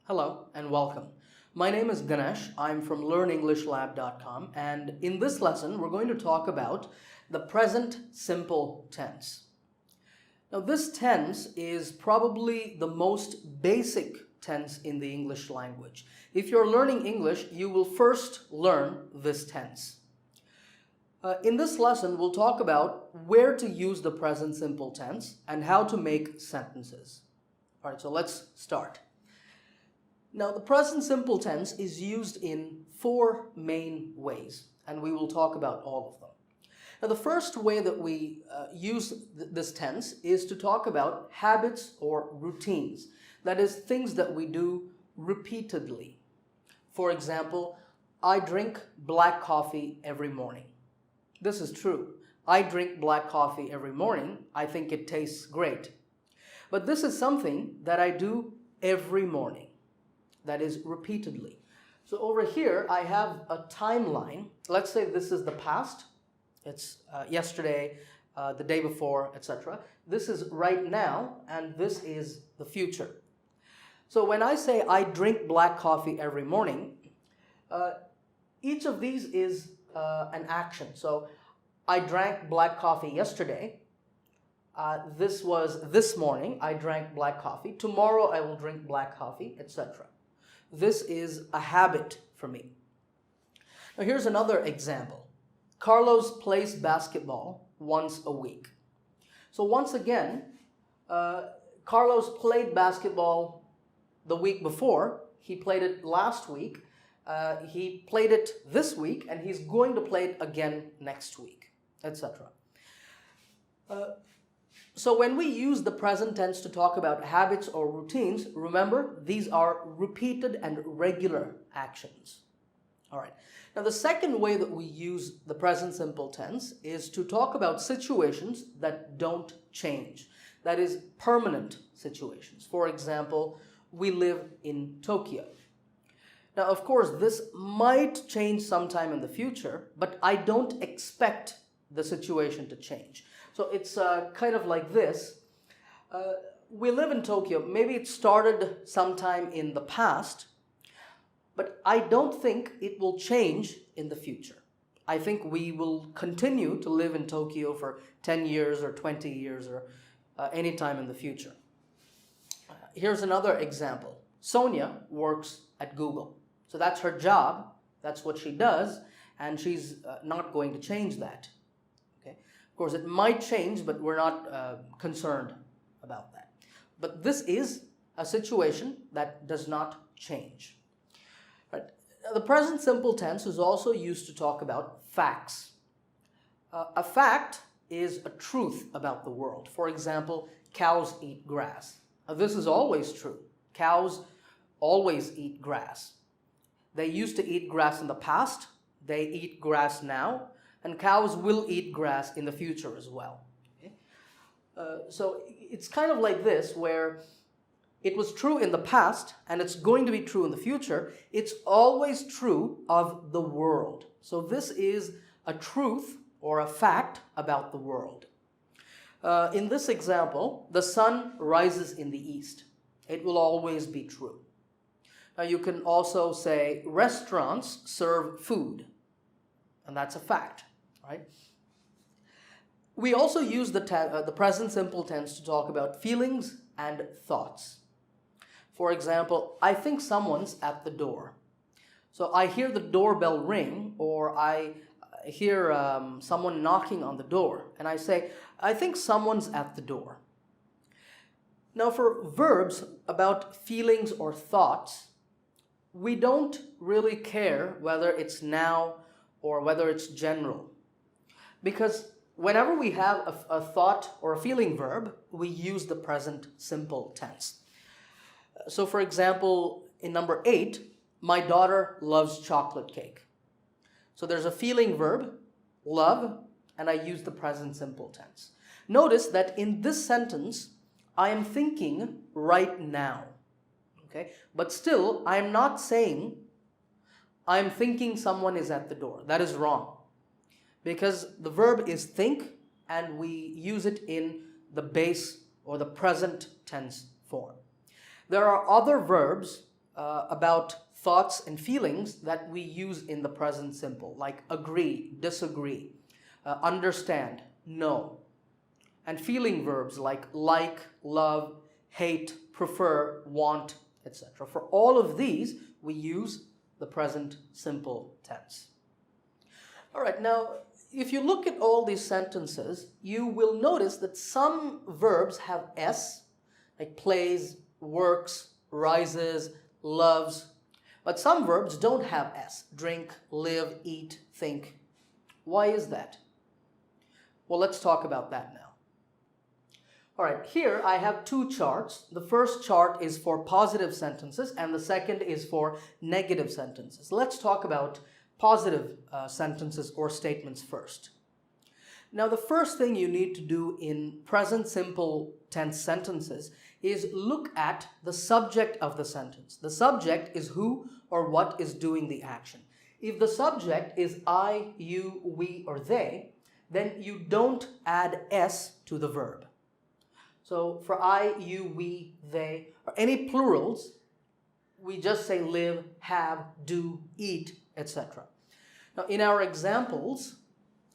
Hello and welcome. My name is Ganesh. I'm from learnenglishlab.com, and in this lesson we're going to talk about the present simple tense. Now this tense is probably the most basic tense in the English language. If you're learning English, you will first learn this tense. In this lesson, we'll talk about where to use the present simple tense and how to make sentences. All right, so let's start. Now, the present simple tense is used in four main ways, and we will talk about all of them. Now, the first way that we use this tense is to talk about habits or routines. That is, things that we do repeatedly. For example, I drink black coffee every morning. This is true. I drink black coffee every morning. I think it tastes great. But this is something that I do every morning. That is repeatedly. So over here, I have a timeline. Let's say this is the past. It's yesterday, the day before, etc. This is right now, and this is the future. So when I say I drink black coffee every morning, each of these is an action. So I drank black coffee yesterday. This was this morning. I drank black coffee. Tomorrow I will drink black coffee, etc. This is a habit for me. Now here's another example. Carlos plays basketball once a week. So once again, Carlos played basketball the week before. He played it last week. He played it this week, and he's going to play it again next week, etc. So when we use the present tense to talk about habits or routines, remember, these are repeated and regular actions. All right. Now, the second way that we use the present simple tense is to talk about situations that don't change. That is, permanent situations. For example, we live in Tokyo. Now, of course, this might change sometime in the future, but I don't expect the situation to change. So it's kind of like this. We live in Tokyo. Maybe it started sometime in the past, but I don't think it will change in the future. I think we will continue to live in Tokyo for 10 years or 20 years or any time in the future. Here's another example. Sonia works at Google. So that's her job. That's what she does, and she's not going to change that. Of course, it might change, but we're not concerned about that. But this is a situation that does not change. Right? The present simple tense is also used to talk about facts. A fact is a truth about the world. For example, cows eat grass. Now, this is always true. Cows always eat grass. They used to eat grass in the past. They eat grass now. And cows will eat grass in the future as well. Okay? So it's kind of like this, where it was true in the past and it's going to be true in the future. It's always true of the world. So this is a truth or a fact about the world. In this example, the sun rises in the east. It will always be true. Now you can also say restaurants serve food, and that's a fact. Right? We also use the present simple tense to talk about feelings and thoughts. For example, I think someone's at the door. So I hear the doorbell ring, or I hear someone knocking on the door, and I say, I think someone's at the door. Now for verbs about feelings or thoughts, we don't really care whether it's now or whether it's general. Because whenever we have a thought or a feeling verb, we use the present simple tense. So for example, in number 8, my daughter loves chocolate cake. So there's a feeling verb, love, and I use the present simple tense. Notice that in this sentence, I am thinking right now. Okay? But still, I am not saying I am thinking someone is at the door. That is wrong. Because the verb is think, and we use it in the base or the present tense form. There are other verbs about thoughts and feelings that we use in the present simple, like agree, disagree, understand, know. And feeling verbs like, love, hate, prefer, want, etc. For all of these, we use the present simple tense. All right, now, if you look at all these sentences, you will notice that some verbs have S, like plays, works, rises, loves. But some verbs don't have S, drink, live, eat, think. Why is that? Well, let's talk about that now. All right, here I have two charts. The first chart is for positive sentences and the second is for negative sentences. Let's talk about positive sentences or statements first. Now, the first thing you need to do in present simple tense sentences is look at the subject of the sentence. The subject is who or what is doing the action. If the subject is I, you, we, or they, then you don't add S to the verb. So for I, you, we, they, or any plurals, we just say live, have, do, eat, etc. Now in our examples,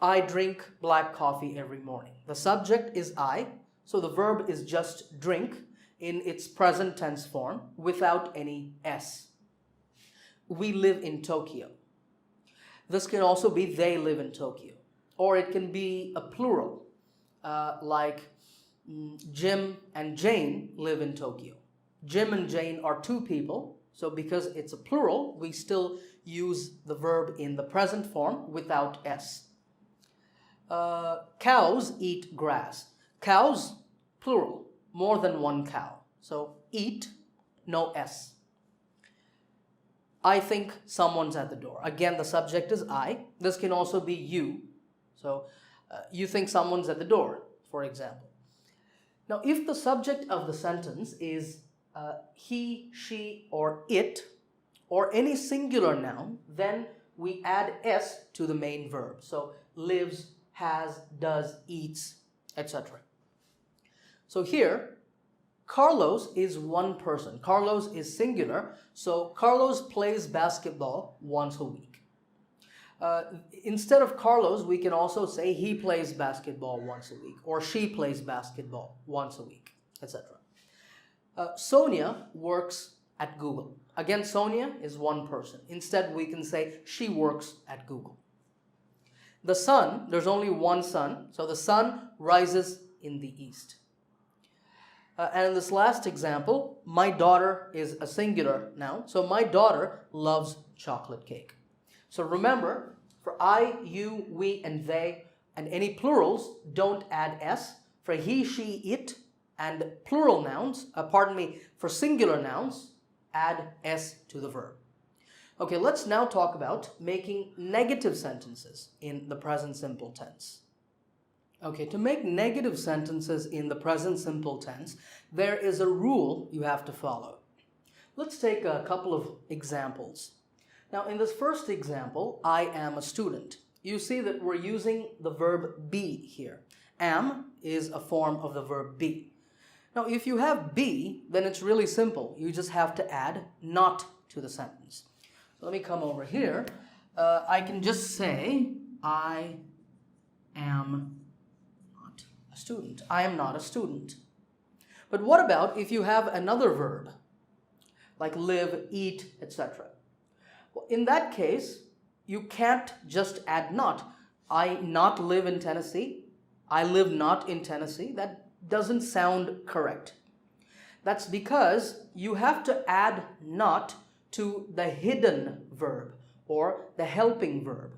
I drink black coffee every morning. The subject is I, so the verb is just drink in its present tense form without any S. We live in Tokyo. This can also be they live in Tokyo. Or it can be a plural, like Jim and Jane live in Tokyo. Jim and Jane are two people, so because it's a plural, we still use the verb in the present form without S. Cows eat grass. Cows, plural, more than one cow. So eat, no S. I think someone's at the door. Again, the subject is I. This can also be you. So you think someone's at the door, for example. Now, if the subject of the sentence is he, she, or it, or any singular noun, then we add S to the main verb. So lives, has, does, eats, etc. So here, Carlos is one person. Carlos is singular, so Carlos plays basketball once a week. Instead of Carlos, we can also say he plays basketball once a week, or she plays basketball once a week, etc. Sonia works at Google. Again, Sonia is one person. Instead, we can say she works at Google. The sun, there's only one sun, so the sun rises in the east. And in this last example, my daughter is a singular noun, so my daughter loves chocolate cake. So remember, for I, you, we, and they, and any plurals, don't add S. For he, she, it, and plural nouns, for singular nouns, add S to the verb. Okay, let's now talk about making negative sentences in the present simple tense. Okay, to make negative sentences in the present simple tense, there is a rule you have to follow. Let's take a couple of examples. Now, in this first example, I am a student. You see that we're using the verb be here. Am is a form of the verb be. Now, if you have be, then it's really simple. You just have to add not to the sentence. So let me come over here. I can just say, I am not a student. I am not a student. But what about if you have another verb, like live, eat, etc.? Well, in that case, you can't just add not. I not live in Tennessee. I live not in Tennessee. That doesn't sound correct. That's because you have to add not to the hidden verb or the helping verb.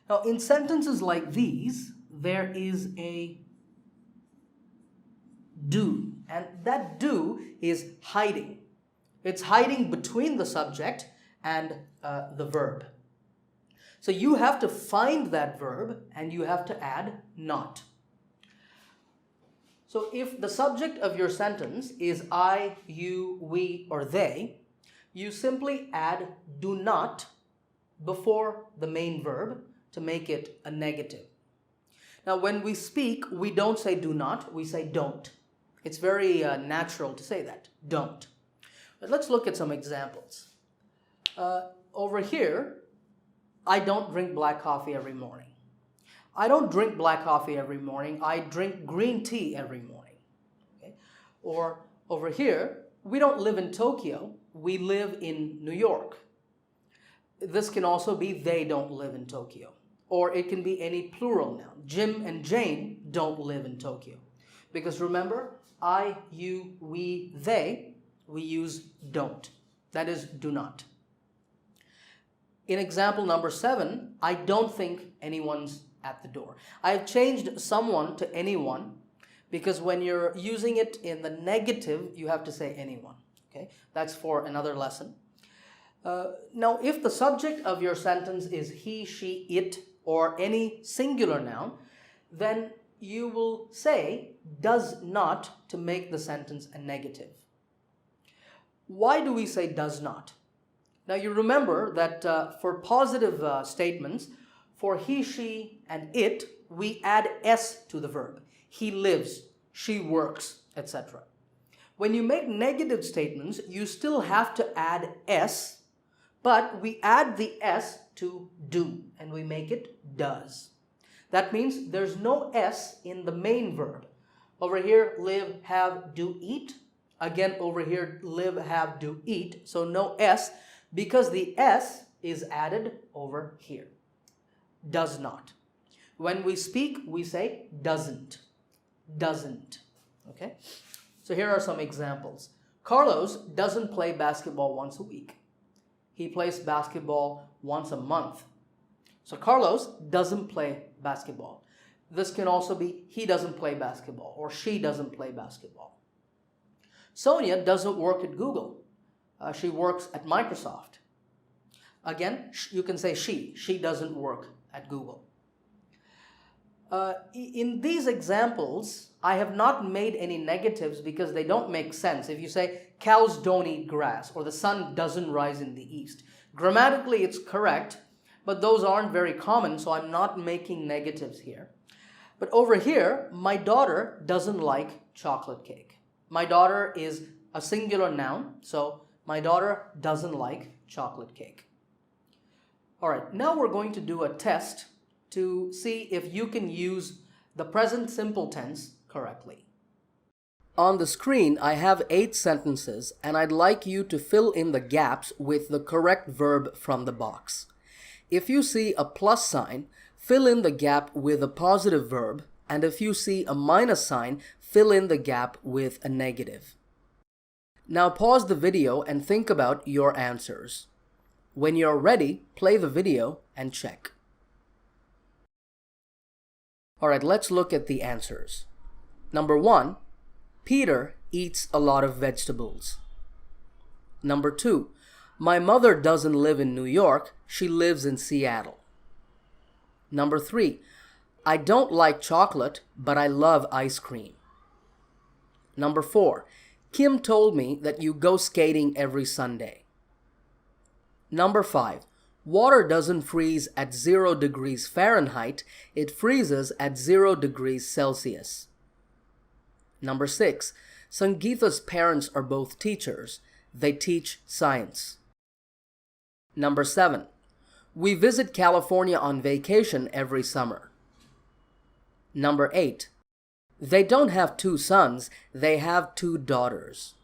Now, in sentences like these, there is a do, and that do is hiding. It's hiding between the subject and the verb. So you have to find that verb and you have to add not. So if the subject of your sentence is I, you, we, or they, you simply add do not before the main verb to make it a negative. Now when we speak, we don't say do not, we say don't. It's very natural to say that, don't. But let's look at some examples. Over here, I don't drink black coffee every morning. I don't drink black coffee every morning. I drink green tea every morning. Okay? Or over here, we don't live in Tokyo. We live in New York. This can also be they don't live in Tokyo. Or it can be any plural noun. Jim and Jane don't live in Tokyo. Because remember, I, you, we, they, we use don't. That is, do not. In example number 7, I don't think anyone's at the door. I have changed someone to anyone because when you're using it in the negative, you have to say anyone. Okay, that's for another lesson. Now, if the subject of your sentence is he, she, it, or any singular noun, then you will say does not to make the sentence a negative. Why do we say does not? Now, you remember that for positive statements, for he, she, and it, we add s to the verb. He lives, she works, etc. When you make negative statements, you still have to add s, but we add the s to do, and we make it does. That means there's no s in the main verb. Over here, live, have, do, eat. Again, over here, live, have, do, eat. So no s, because the s is added over here. Does not. When we speak, we say doesn't. Doesn't. Okay? So here are some examples. Carlos doesn't play basketball once a week. He plays basketball once a month. So Carlos doesn't play basketball. This can also be he doesn't play basketball or she doesn't play basketball. Sonia doesn't work at Google. She works at Microsoft. Again, you can say she. She doesn't work at Google. In these examples, I have not made any negatives because they don't make sense. If you say cows don't eat grass or the sun doesn't rise in the east, grammatically it's correct, but those aren't very common, so I'm not making negatives here. But over here, my daughter doesn't like chocolate cake. My daughter is a singular noun, so my daughter doesn't like chocolate cake. All right, now we're going to do a test to see if you can use the present simple tense correctly. On the screen, I have 8 sentences, and I'd like you to fill in the gaps with the correct verb from the box. If you see a plus sign, fill in the gap with a positive verb, and if you see a minus sign, fill in the gap with a negative. Now pause the video and think about your answers. When you're ready, play the video and check. Alright, let's look at the answers. Number 1, Peter eats a lot of vegetables. Number 2, my mother doesn't live in New York, she lives in Seattle. Number 3, I don't like chocolate, but I love ice cream. Number 4, Kim told me that you go skating every Sunday. Number 5, water doesn't freeze at 0 degrees Fahrenheit, it freezes at 0 degrees Celsius. Number 6, Sangeeta's parents are both teachers. They teach science. Number 7, we visit California on vacation every summer. Number 8, they don't have 2 sons, they have 2 daughters.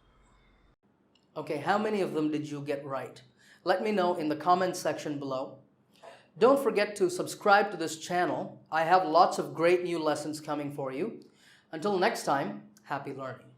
Okay, how many of them did you get right? Let me know in the comments section below. Don't forget to subscribe to this channel. I have lots of great new lessons coming for you. Until next time, happy learning.